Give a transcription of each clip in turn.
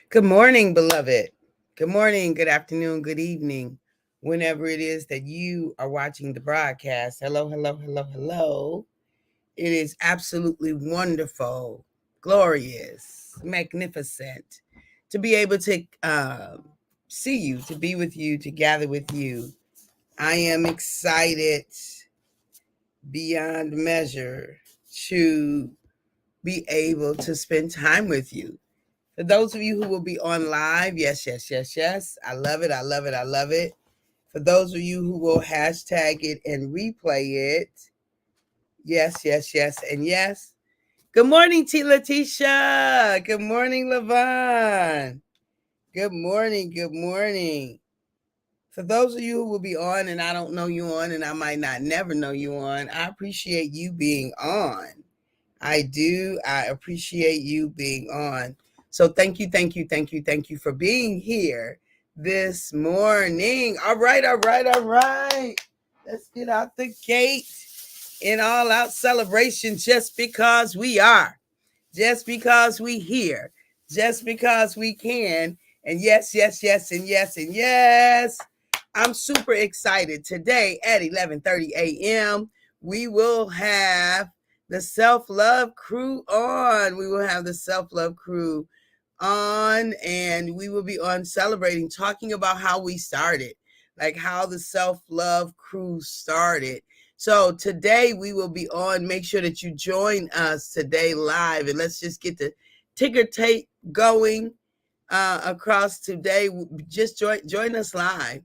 Good morning, beloved. Good morning, good afternoon, good evening, whenever it is that you are watching the broadcast. Hello, hello, hello, hello. It is absolutely wonderful, glorious, magnificent to be able to see you, to be with you, to gather with you. I am excited beyond measure to be able to spend time with you. For those of you who will be on live, yes, yes, yes, yes. I love it. I love it. I love it. For those of you who will hashtag it and replay it, yes, yes, yes, and yes. Good morning, T. Letitia. Good morning, Levon. Good morning. Good morning. For those of you who will be on and I don't know you on and I might not never know you on, I appreciate you being on. I do. I appreciate you being on. So thank you, thank you, thank you, thank you for being here this morning. All right, all right, all right. Let's get out the gate in all out celebration just because we are, just because we here, just because we can. And yes, yes, yes, and yes, and yes. I'm super excited. Today at 11:30 a.m., we will have the Self Love Crew on. We will have the Self Love Crew on, and we will be on celebrating, talking about how we started, like how the Self Love Crew started. So today we will be on. Make sure that you join us today live, and let's just get the ticker tape going across today. Just join us live.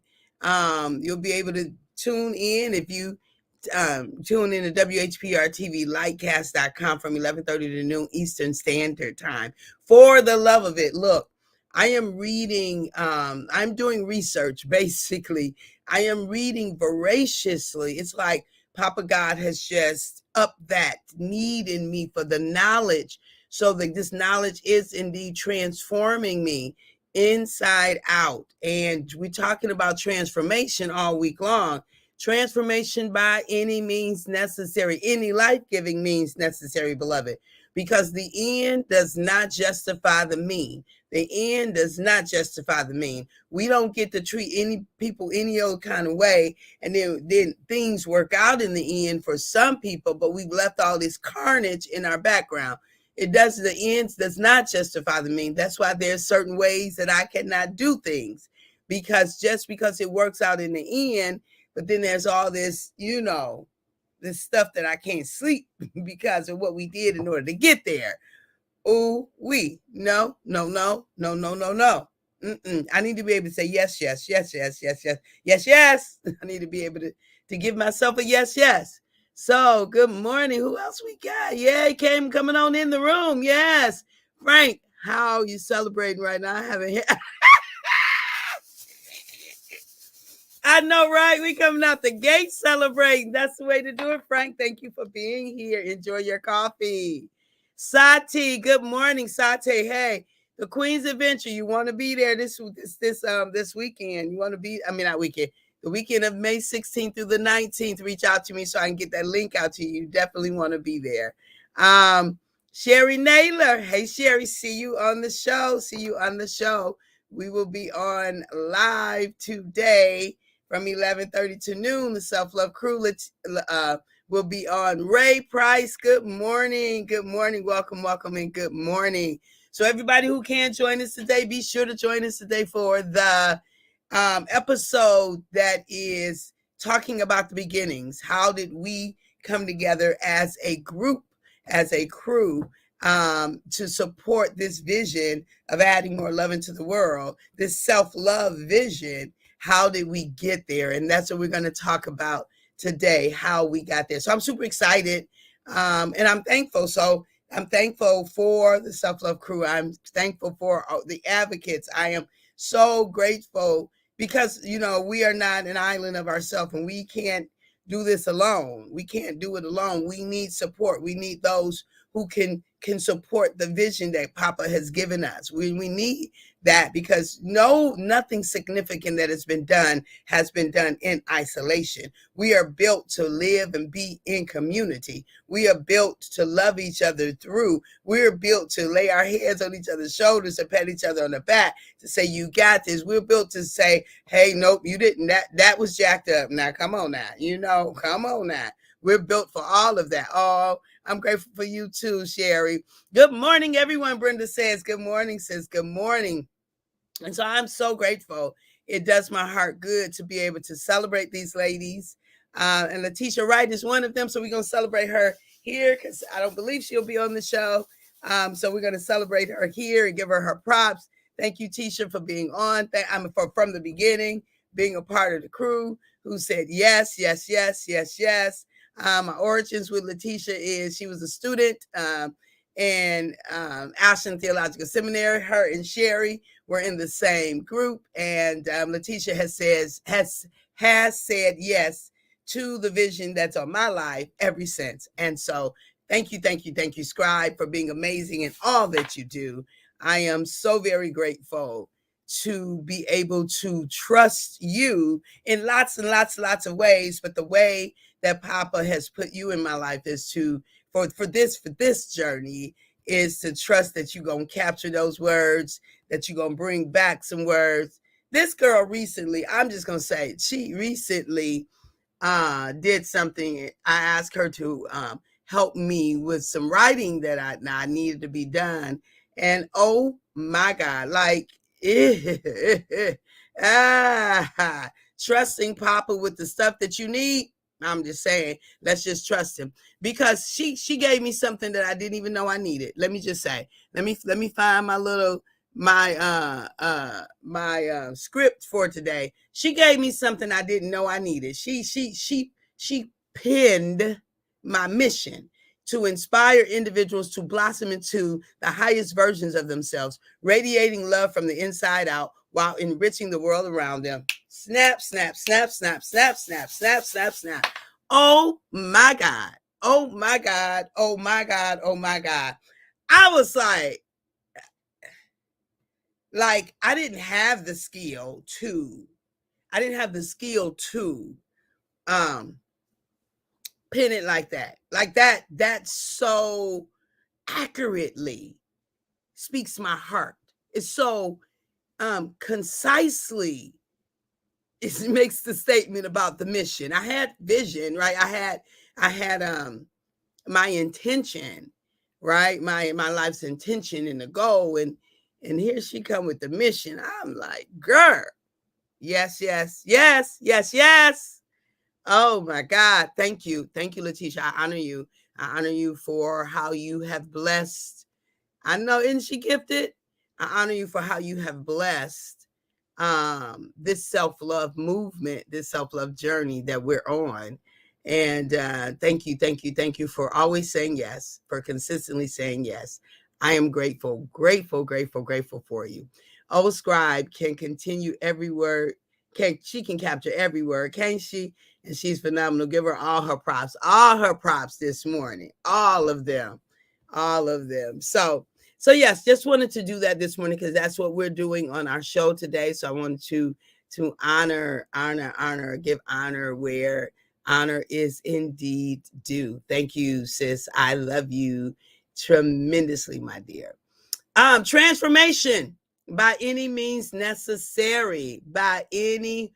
You'll be able to tune in if you tune in to WHPR-TV-Lightcast.com from 11:30 to noon Eastern Standard Time. For the love of it, look, I am reading, I'm doing research, basically. I am reading voraciously. It's like Papa God has just upped that need in me for the knowledge, so that this knowledge is indeed transforming me inside out. And we're talking about transformation all week long. Transformation by any means necessary, any life-giving means necessary, beloved, because the end does not justify the mean. The end does not justify the mean. We don't get to treat any people any old kind of way, and then things work out in the end for some people, but we've left all this carnage in our background. It does, the ends does not justify the mean. That's why there's certain ways that I cannot do things, because just because it works out in the end, but then there's all this, this stuff that I can't sleep because of what we did in order to get there. Ooh, no, no, no, no, no, no, no. I need to be able to say yes, yes, yes, yes, yes, yes, yes, yes. I need to be able to give myself a yes, yes. So good morning. Who else we got? Yeah, came coming on in the room. Yes. Frank, how are you celebrating right now? I haven't I know, right? We coming out the gate celebrating. That's the way to do it, Frank. Thank you for being here. Enjoy your coffee. Sati, good morning, Sati. Hey, the Queen's Adventure. You want to be there this weekend? You want to be? I mean, not weekend. The weekend of May 16th through the 19th. Reach out to me so I can get that link out to you. You definitely want to be there. Sherry Naylor. Hey, Sherry. See you on the show. See you on the show. We will be on live today from 11:30 to noon. The Self Love Crew will be on. Ray Price, good morning. Good morning. Welcome, welcome, and good morning. So everybody who can join us today, be sure to join us today for the episode that is talking about the beginnings. How did we come together as a group, as a crew, to support this vision of adding more love into the world, this self-love vision? How did we get there? And that's what we're going to talk about today, how we got there. So I'm super excited, and I'm thankful. So I'm thankful for the Self-Love Crew. I'm thankful for the advocates. I am so grateful because, we are not an island of ourselves, and we can't do this alone. We can't do it alone. We need support. We need those who can support the vision that Papa has given us. We need that, because nothing significant that has been done in isolation. We are built to live and be in community. We are built to love each other through. We're built to lay our heads on each other's shoulders, to pat each other on the back, to say, you got this. We're built to say, hey, nope, you didn't. That was jacked up. Now, come on now. Come on now. We're built for all of that. Oh, I'm grateful for you too, Sherry. Good morning, everyone. Brenda says, good morning, sis. Good morning. And so I'm so grateful. It does my heart good to be able to celebrate these ladies. And Letitia Wright is one of them. So we're going to celebrate her here, because I don't believe she'll be on the show. So we're going to celebrate her here and give her props. Thank you, Tisha, for being on. From the beginning, being a part of the crew who said yes, yes, yes, yes, yes. My origins with Letitia is she was a student in Ashland Theological Seminary. Her and Sherry were in the same group, and Letitia has said yes to the vision that's on my life ever since. And so thank you, Scribe, for being amazing in all that you do. I am so very grateful to be able to trust you in lots and lots of ways, but the way that Papa has put you in my life is for this journey is to trust that you're going to capture those words, that you're going to bring back some words. This girl recently, I'm just going to say, she recently did something. I asked her to help me with some writing that I needed to be done. And oh my God, like, trusting Papa with the stuff that you need. I'm just saying, let's just trust him, because she gave me something that I didn't even know I needed. Let me just say, let me find my script for today. She gave me something I didn't know I needed. She pinned my mission to inspire individuals to blossom into the highest versions of themselves, radiating love from the inside out while enriching the world around them. Snap, snap, snap, snap, snap, snap, snap, snap, snap. Oh my God. Oh my God. Oh my God. Oh my God. I was like, I didn't have the skill to pin it like that. That so accurately speaks my heart. It's so concisely, it makes the statement about the mission. I had vision, right? I had my intention, right? My life's intention and the goal, and here she come with the mission. I'm like, girl, yes, yes, yes, yes, yes. Oh my God. Thank you, Letitia. I honor you. I honor you for how you have blessed. I know, isn't she gifted? I honor you for how you have blessed this self-love movement, this self-love journey that we're on. And thank you for always saying yes, for consistently saying yes. I am grateful for you. Oh, Scribe can continue every word. She can capture every word, can't she? And she's phenomenal. Give her all her props this morning. All of them. So yes, just wanted to do that this morning, because that's what we're doing on our show today. So I wanted to honor, give honor where honor is indeed due. Thank you, sis. I love you tremendously, my dear. Transformation by any means necessary, by any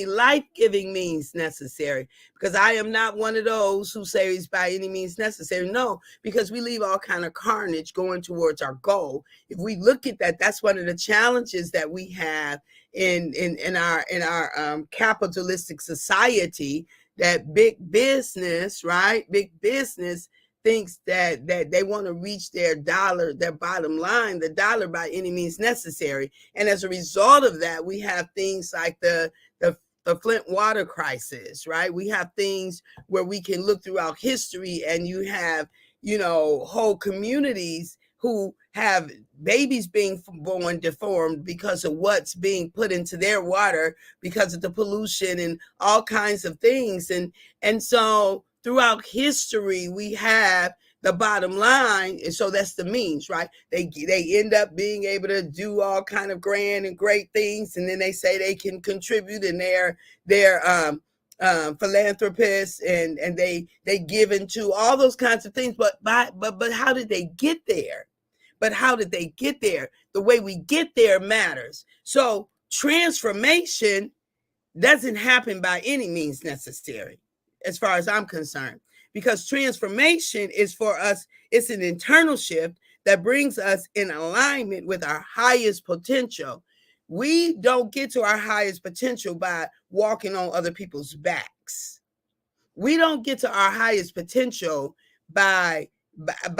life-giving means necessary, because I am not one of those who say it's by any means necessary. No, because we leave all kind of carnage going towards our goal. If we look at that, that's one of the challenges that we have in our capitalistic society, that big business, right? Big business thinks that they want to reach their bottom line, the dollar, by any means necessary. And as a result of that, we have things like the Flint water crisis, right? We have things where we can look throughout history, and you have, whole communities who have babies being born deformed because of what's being put into their water, because of the pollution and all kinds of things. And so throughout history, we have the bottom line, and so that's the means, right? They end up being able to do all kind of grand and great things, and then they say they can contribute, and they're philanthropists, and they give into all those kinds of things. But how did they get there? But how did they get there? The way we get there matters. So transformation doesn't happen by any means necessary, as far as I'm concerned, because transformation is for us, it's an internal shift that brings us in alignment with our highest potential. We don't get to our highest potential by walking on other people's backs. We don't get to our highest potential by at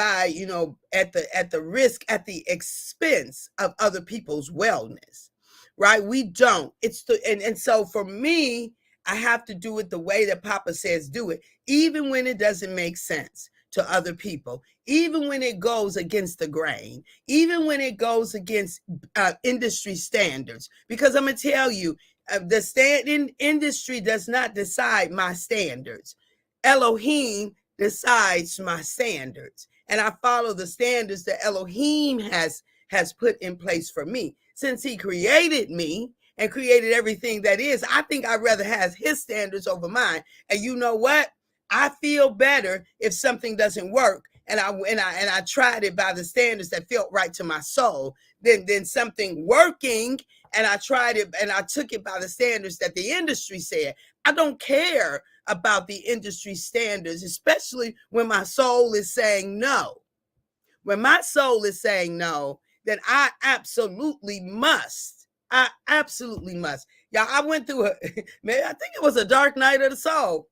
the risk, at the expense of other people's wellness, right? We don't. And so for me, I have to do it the way that Papa says do it, even when it doesn't make sense to other people, even when it goes against the grain, even when it goes against industry standards. Because I'm gonna tell you, the industry does not decide my standards. Elohim decides my standards, and I follow the standards that Elohim has put in place for me. Since he created me and created everything that is, I think I'd rather have his standards over mine. And you know what? I feel better if something doesn't work and I tried it by the standards that felt right to my soul than something working and I tried it and I took it by the standards that the industry said. I don't care about the industry standards, especially when my soul is saying no. When my soul is saying no, then I absolutely must. I absolutely must. Y'all, I went through I think it was a dark night of the soul.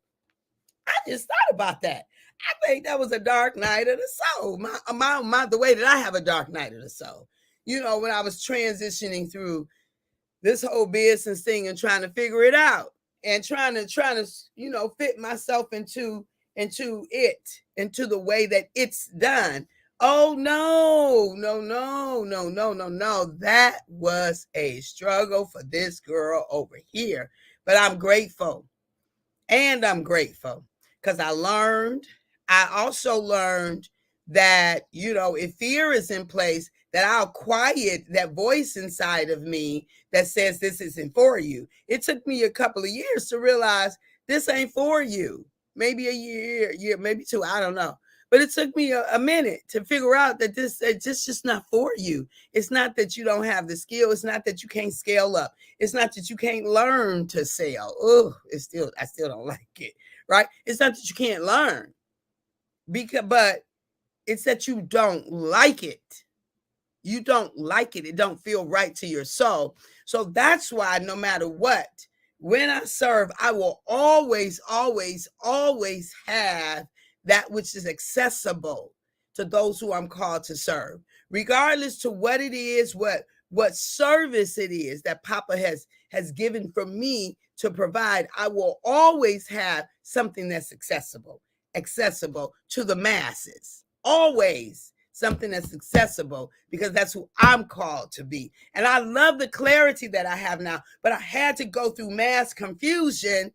I just thought about that. I think that was a dark night of the soul. The way that I have a dark night of the soul. You know, when I was transitioning through this whole business thing and trying to figure it out and trying to fit myself into the way that it's done. Oh no. That was a struggle for this girl over here. But I'm grateful. And I'm grateful because I also learned that, if fear is in place, that I'll quiet that voice inside of me that says this isn't for you. It took me a couple of years to realize this ain't for you. Maybe a year, maybe two, I don't know. But it took me a minute to figure out that this just not for you. It's not that you don't have the skill. It's not that you can't scale up. It's not that you can't learn to sell. Oh, I still don't like it, right? It's not that you can't learn, but it's that you don't like it. You don't like it. It don't feel right to your soul. So that's why no matter what, when I serve, I will always, always, always have that which is accessible to those who I'm called to serve, regardless to what it is, what service it is that Papa has given for me to provide. I will always have something that's accessible to the masses. Always something that's accessible, because that's who I'm called to be. And I love the clarity that I have now, but I had to go through mass confusion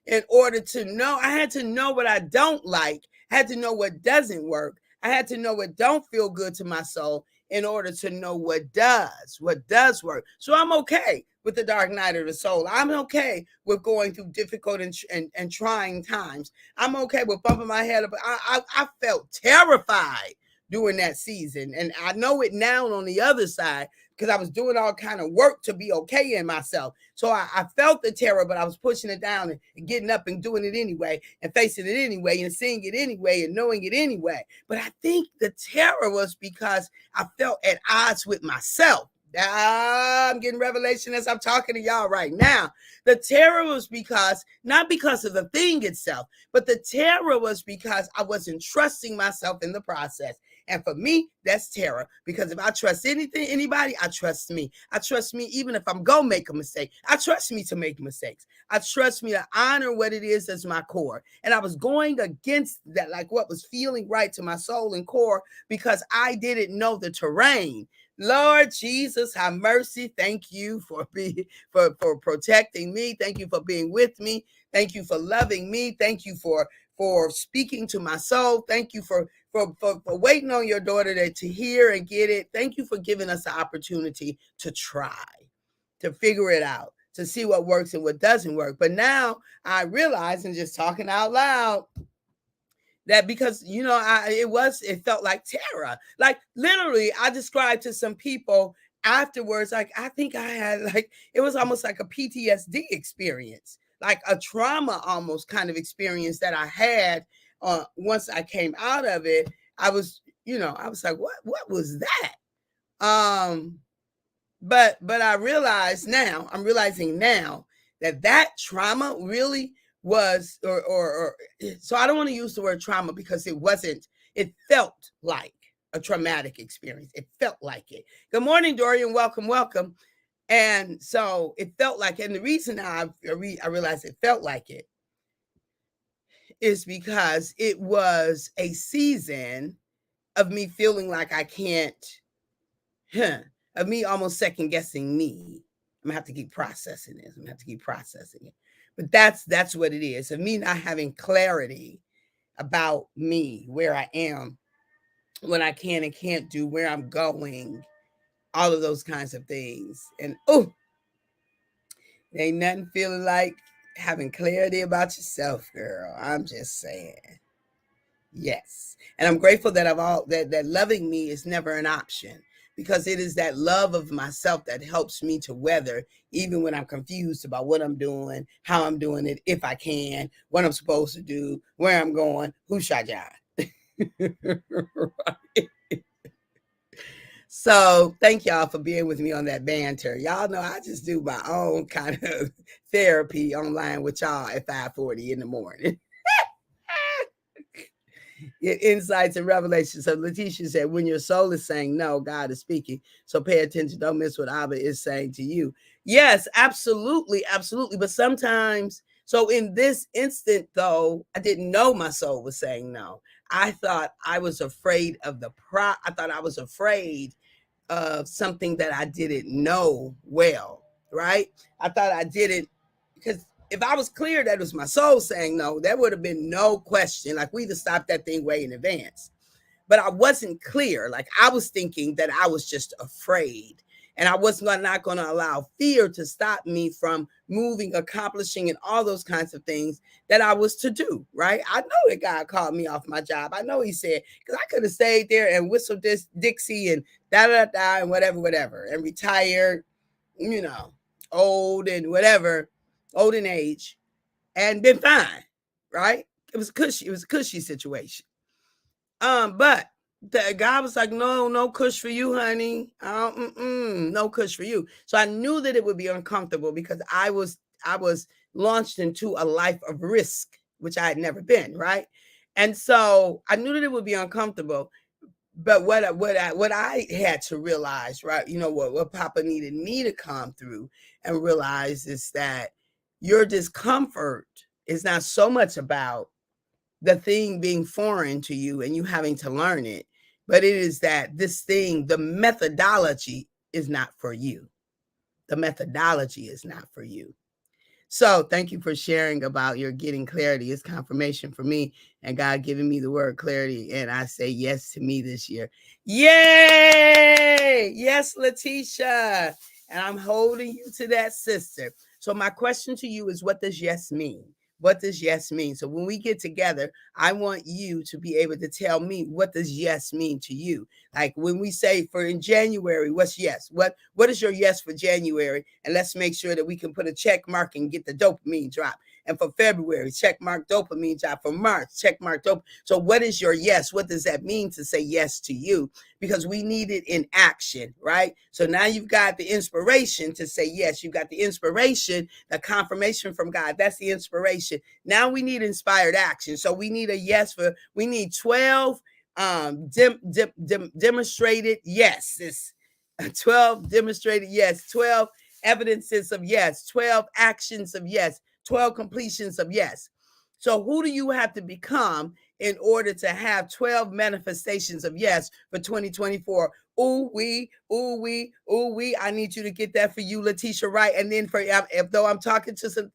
in order to know. I had to know what I don't like. I had to know what doesn't work. I had to know what don't feel good to my soul in order to know what does work. So I'm okay with the dark night of the soul. I'm okay with going through difficult and trying times. I'm okay with bumping my head up. I felt terrified during that season. And I know it now on the other side, because I was doing all kind of work to be okay in myself. So I felt the terror, but I was pushing it down and getting up and doing it anyway and facing it anyway and seeing it anyway and knowing it anyway. But I think the terror was because I felt at odds with myself. I'm getting revelation as I'm talking to y'all right now. The terror was not because of the thing itself, but the terror was because I wasn't trusting myself in the process. And for me, that's terror, because if I trust anybody, I trust me. I trust me even if I'm going to make a mistake. I trust me to make mistakes. I trust me to honor what it is as my core. And I was going against that, like what was feeling right to my soul and core, because I didn't know the terrain. Lord Jesus, have mercy. Thank you for protecting me. Thank you for being with me. Thank you for loving me. Thank you for for speaking to my soul. Thank you for waiting on your daughter to hear and get it. Thank you for giving us the opportunity to try, to figure it out, to see what works and what doesn't work. But now I realize, and just talking out loud, that because it felt like terror. Like literally, I described to some people afterwards, like I think I had it was almost like a PTSD experience, like a trauma almost kind of experience that I had once I came out of it. I was like, what was that? But I'm realizing now that trauma really was, or so I don't want to use the word trauma because it felt like a traumatic experience. It felt like it. Good morning, Dorian. Welcome. And so it felt like, and the reason I realized it felt like it is because it was a season of me feeling like I can't, of me almost second guessing me. I'm gonna have to keep processing this. I'm gonna have to keep processing it. But that's what it is. Of me not having clarity about me, where I am, what I can and can't do, where I'm going, all of those kinds of things. And ain't nothing feeling like having clarity about yourself, girl. I'm just saying. Yes. And I'm grateful that that loving me is never an option, because it is that love of myself that helps me to weather, even when I'm confused about what I'm doing, how I'm doing it, if I can, what I'm supposed to do, where I'm going, who shot John. Right. So thank y'all for being with me on that banter. Y'all know I just do my own kind of therapy online with y'all at 5:40 in the morning. Insights and revelations. So Letitia said, when your soul is saying no, God is speaking. So pay attention. Don't miss what Abba is saying to you. Yes, absolutely. But sometimes, so in this instant, though, I didn't know my soul was saying no. I thought I was afraid of I thought I was afraid of something that I didn't know well, right? I thought I didn't, because if I was clear that it was my soul saying no, there would have been no question. Like we'd have stopped that thing way in advance. But I wasn't clear. Like I was thinking that I was just afraid. And I was not going to allow fear to stop me from moving, accomplishing, and all those kinds of things that I was to do, right? I know that God called me off my job. I know he said, because I could have stayed there and whistled this Dixie and da-da-da and whatever, and retired, old and whatever, old in age, and been fine, right? It was a cushy situation. But God was like, no kush for you, honey. No kush for you. So I knew that it would be uncomfortable because I was launched into a life of risk, which I had never been, right? And so I knew that it would be uncomfortable. But what I had to realize, right? What Papa needed me to come through and realize is that your discomfort is not so much about the thing being foreign to you and you having to learn it, but it is that this thing, the methodology is not for you. The methodology is not for you. So thank you for sharing about your getting clarity. It's confirmation for me and God giving me the word clarity. And I say yes to me this year. Yay! Yes, Letitia. And I'm holding you to that, sister. So my question to you is, what does yes mean? What does yes mean? So when we get together, I want you to be able to tell me, what does yes mean to you? Like when we say for in January, what's yes? What is your yes for January? And let's make sure that we can put a check mark and get the dopamine drop. And for February, check mark dopamine drop. For March, check mark dopamine. So what is your yes? What does that mean to say yes to you? Because we need it in action, right? So now you've got the inspiration to say yes. You've got the inspiration, the confirmation from God. That's the inspiration. Now we need inspired action. So we need a yes we need 12 demonstrated yeses. 12 demonstrated yes, 12 evidences of yes, 12 actions of yes, 12 completions of yes. So who do you have to become in order to have 12 manifestations of yes for 2024? Ooh, we. I need you to get that for you, Letitia, right? And then if though I'm talking to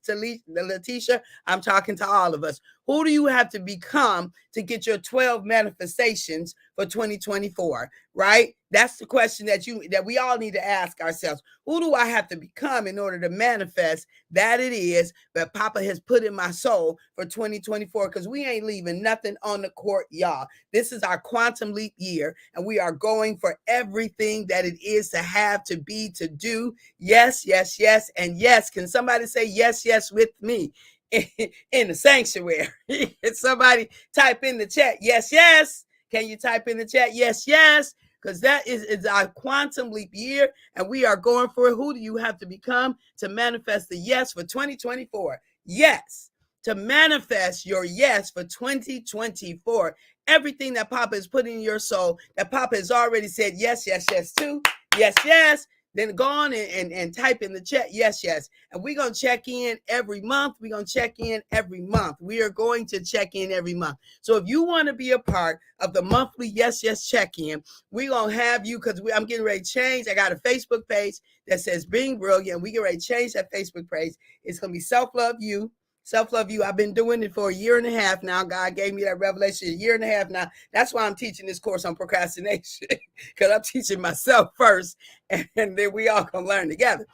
Letitia, I'm talking to all of us. Who do you have to become to get your 12 manifestations for 2024, right? That's the question that we all need to ask ourselves. Who do I have to become in order to manifest that it is that Papa has put in my soul for 2024? Because we ain't leaving nothing on the court, y'all. This is our quantum leap year, and we are going for everything that it is to have, to be, to do. Yes, yes, yes, and yes. Can somebody say yes, yes with me in the sanctuary? Can somebody type in the chat, yes, yes? Can you type in the chat, yes, yes? Because that is our quantum leap year, and we are going for it. Who do you have to become to manifest the yes for 2024? Yes, to manifest your yes for 2024. Everything that Papa has put in your soul, that Papa has already said yes, yes, yes to, yes, yes. Then go on and type in the chat, yes, yes. And we're going to check in every month. We're going to check in every month. We are going to check in every month. So if you want to be a part of the monthly yes, yes check-in, we're going to have you, because I'm getting ready to change. I got a Facebook page that says Being Brilliant. We get ready to change that Facebook page. It's going to be Self-Love You. Self-love you. I've been doing it for a year and a half now. God gave me that revelation a year and a half now. That's why I'm teaching this course on procrastination, because I'm teaching myself first, and then we all can learn together.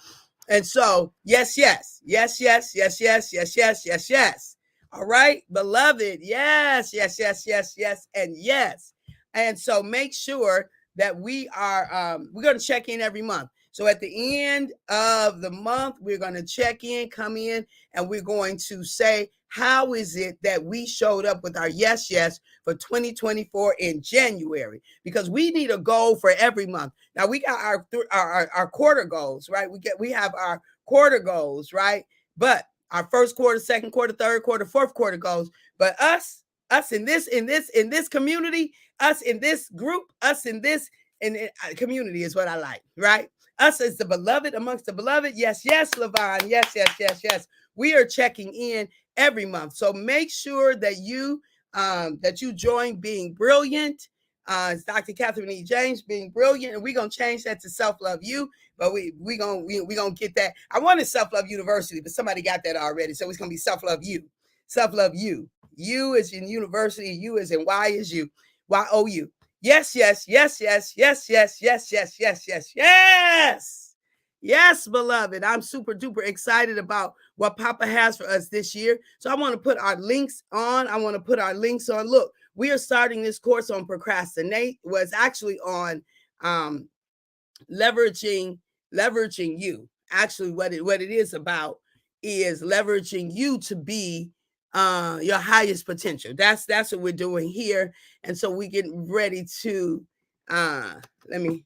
And so, yes, yes, yes, yes, yes, yes, yes, yes, yes, yes. All right, beloved. Yes, yes, yes, yes, yes, and yes. And so make sure that we're going to check in every month. So at the end of the month, we're going to check in, come in, and we're going to say, how is it that we showed up with our yes, yes for 2024 in January? Because we need a goal for every month. Now we got our quarter goals, right? We have our quarter goals, right? But our first quarter, second quarter, third quarter, fourth quarter goals. But us in this community, us in this group, us in this community is what I like, right? Us as the beloved amongst the beloved. Yes, yes, Levon. Yes, yes, yes, yes. We are checking in every month. So make sure that you join Being Brilliant. It's Dr. Catherine E. James, Being Brilliant, and we're gonna change that to Self-Love You. But we gonna get that. I wanted Self-Love University, but somebody got that already. So it's gonna be Self-Love You. Self-Love You. You is in university, you is in Y is you. YOU. Yes, yes, yes, yes, yes, yes, yes, yes, yes, yes, yes. Yes, beloved. I'm super duper excited about what Papa has for us this year. So I want to put our links on. Look, we are starting this course on procrastinate. Was actually on leveraging you. Actually, what it is about is leveraging you to be your highest potential. That's what we're doing here. And so we get ready to let me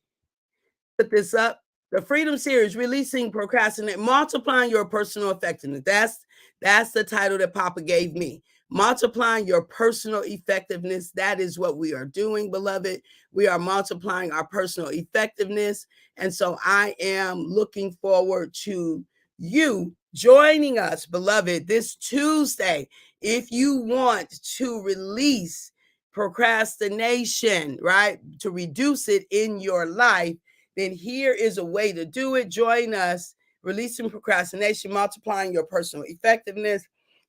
put this up. The Freedom Series, Releasing Procrastinate, Multiplying Your Personal Effectiveness. That's the title that Papa gave me. Multiplying your personal effectiveness. That is what we are doing, beloved. We are multiplying our personal effectiveness. And so I am looking forward to you joining us, beloved, this Tuesday. If you want to release procrastination, right, to reduce it in your life, then here is a way to do it. Join us, Releasing Procrastination, Multiplying Your Personal Effectiveness.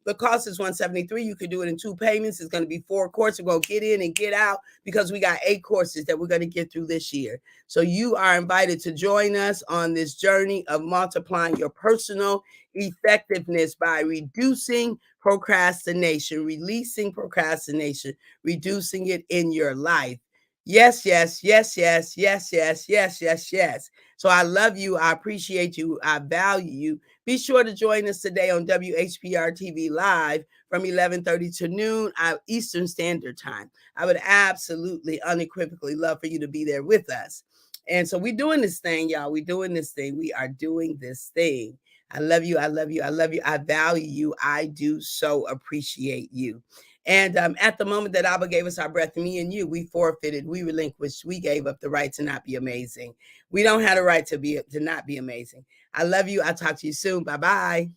The cost is $173. You could do it in 2 payments. It's going to be 4 courses. We're going to get in and get out, because we got 8 courses that we're going to get through this year. So you are invited to join us on this journey of multiplying your personal effectiveness by reducing procrastination, releasing procrastination, reducing it in your life. Yes, yes, yes, yes, yes, yes, yes, yes, yes. So I love you. I appreciate you. I value you. Be sure to join us today on WHPR TV Live from 11:30 to noon Eastern Standard Time. I would absolutely, unequivocally love for you to be there with us. And so we're doing this thing, y'all. We're doing this thing. We are doing this thing. I love you. I love you. I love you. I value you. I do so appreciate you. And at the moment that Abba gave us our breath, me and you, we forfeited, we relinquished, we gave up the right to not be amazing. We don't have the right to not be amazing. I love you. I'll talk to you soon. Bye-bye.